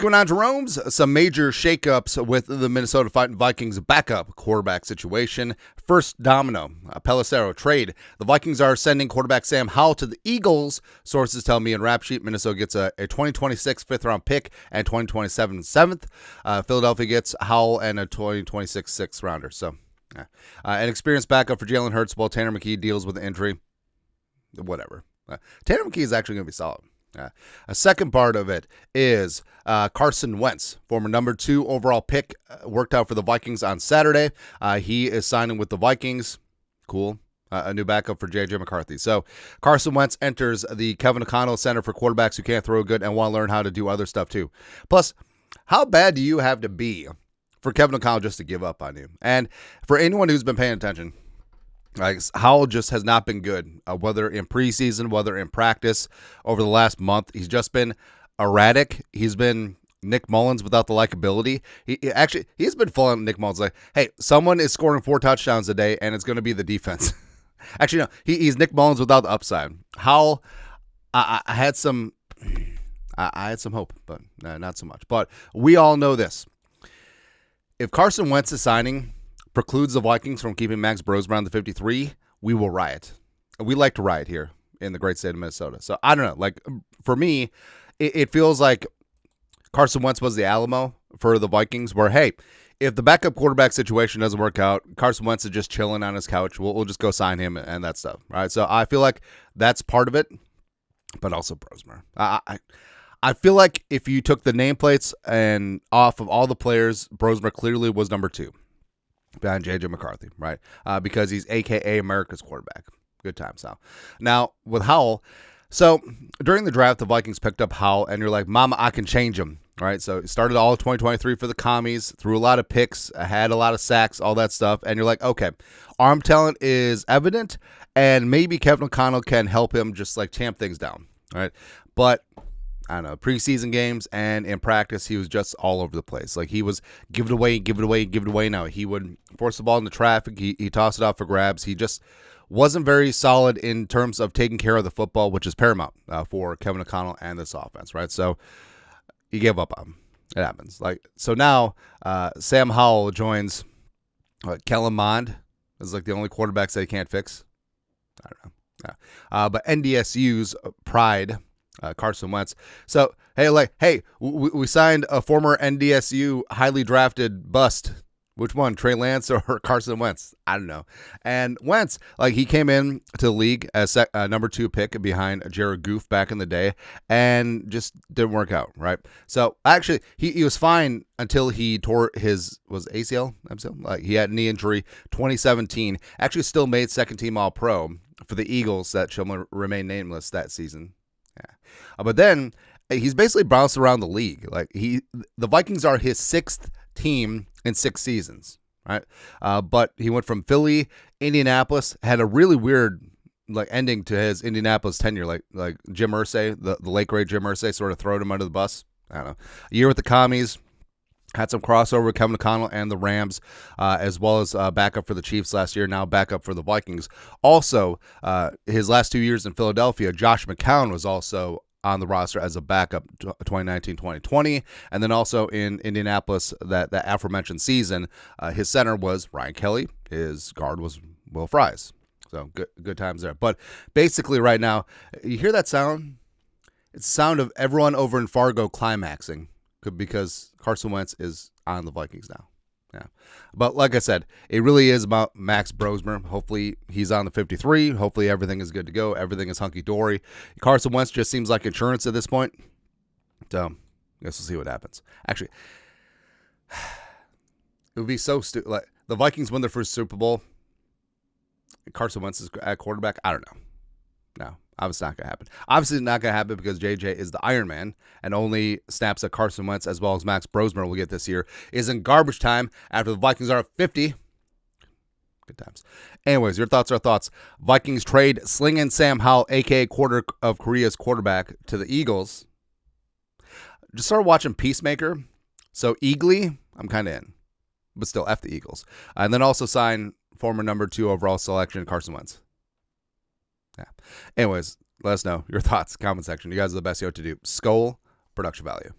going on, Jerome's? Some major shakeups with the Minnesota Fighting Vikings backup quarterback situation. First domino, Pelissero trade. The Vikings are sending quarterback Sam Howell to the Eagles. Sources tell me in Rap Sheet, Minnesota gets a 2026 fifth-round pick and 2027 seventh. Philadelphia gets Howell and a 2026 sixth-rounder. So, an experienced backup for Jalen Hurts while Tanner McKee deals with the injury. Whatever. Tanner McKee is actually going to be solid. A second part of it is Carson Wentz, former number 2 overall pick, worked out for the Vikings on Saturday. He is signing with the Vikings. Cool. A new backup for J.J. McCarthy. So Carson Wentz enters the Kevin O'Connell Center for quarterbacks who can't throw good and want to learn how to do other stuff too. Plus, how bad do you have to be for Kevin O'Connell just to give up on you? And for anyone who's been paying attention, Howell just has not been good, whether in preseason, whether in practice over the last month. He's just been erratic. He's been Nick Mullins without the likability. He's been full on Nick Mullins. Like, hey, someone is scoring 4 touchdowns a day, and it's going to be the defense. Actually, no, he's Nick Mullins without the upside. Howell, I had some hope, but not so much. But we all know this. If Carson Wentz is signing precludes the Vikings from keeping Max Brosmer around the 53, we will riot. We like to riot here in the great state of Minnesota. So I don't know. Like, for me, it feels like Carson Wentz was the Alamo for the Vikings, where, hey, if the backup quarterback situation doesn't work out, Carson Wentz is just chilling on his couch. We'll just go sign him and that stuff, right? So I feel like that's part of it, but also Brosmer. I feel like if you took the nameplates and off of all the players, Brosmer clearly was number 2. Behind J.J. McCarthy, right? Because he's a.k.a. America's quarterback. Good times now with Howell, so during the draft, the Vikings picked up Howell, and you're like, mama, I can change him, right? So he started all of 2023 for the Commies, threw a lot of picks, had a lot of sacks, all that stuff, and you're like, okay, arm talent is evident, and maybe Kevin O'Connell can help him just like tamp things down, right? But I don't know, preseason games and in practice, he was just all over the place. Like, he was give it away. Now, he would force the ball into traffic. He tossed it out for grabs. He just wasn't very solid in terms of taking care of the football, which is paramount for Kevin O'Connell and this offense, right? So he gave up on him. It happens. So now Sam Howell joins Kellen Mond is like the only quarterbacks they can't fix. I don't know. But NDSU's pride, Carson Wentz. So, hey, we signed a former NDSU highly drafted bust. Which one, Trey Lance or Carson Wentz? I don't know. And Wentz, he came in to the league as number 2 pick behind Jared Goff back in the day, and just didn't work out, right? So, actually, he was fine until he tore his, was ACL? He had a knee injury, 2017. Actually still made second-team All-Pro for the Eagles that shall remain nameless that season. Yeah. But then he's basically bounced around the league. The Vikings are his 6th team in 6 seasons, right? But he went from Philly, Indianapolis, had a really weird ending to his Indianapolis tenure, like Jim Irsay, the late great Jim Irsay, sort of throwed him under the bus. I don't know. A year with the Commies, had some crossover with Kevin O'Connell and the Rams, as well as backup for the Chiefs last year, now backup for the Vikings. Also, his last 2 years in Philadelphia, Josh McCown was also on the roster as a backup 2019-2020. And then also in Indianapolis, that aforementioned season, his center was Ryan Kelly. His guard was Will Fries. So good times there. But basically right now, you hear that sound? It's the sound of everyone over in Fargo climaxing because Carson Wentz is on the Vikings now. Yeah. But like I said, it really is about Max Brosmer. Hopefully he's on the 53. Hopefully everything is good to go. Everything is hunky-dory. Carson Wentz just seems like insurance at this point. So I guess we'll see what happens. Actually, it would be so stupid. The Vikings win their first Super Bowl. Carson Wentz is at quarterback. I don't know. No, obviously not going to happen. Obviously not going to happen because JJ is the Iron Man, and only snaps that Carson Wentz as well as Max Brosmer will get this year is in garbage time after the Vikings are at 50. Good times. Anyways, your thoughts are thoughts. Vikings trade slinging Sam Howell, a.k.a. quarter of Korea's quarterback, to the Eagles. Just started watching Peacemaker. So Eagly, I'm kind of in. But still, F the Eagles. And then also sign former number 2 overall selection, Carson Wentz. Yeah. Anyways, let us know your thoughts, comment section. You guys are the best. You know what to do. Skull, production value.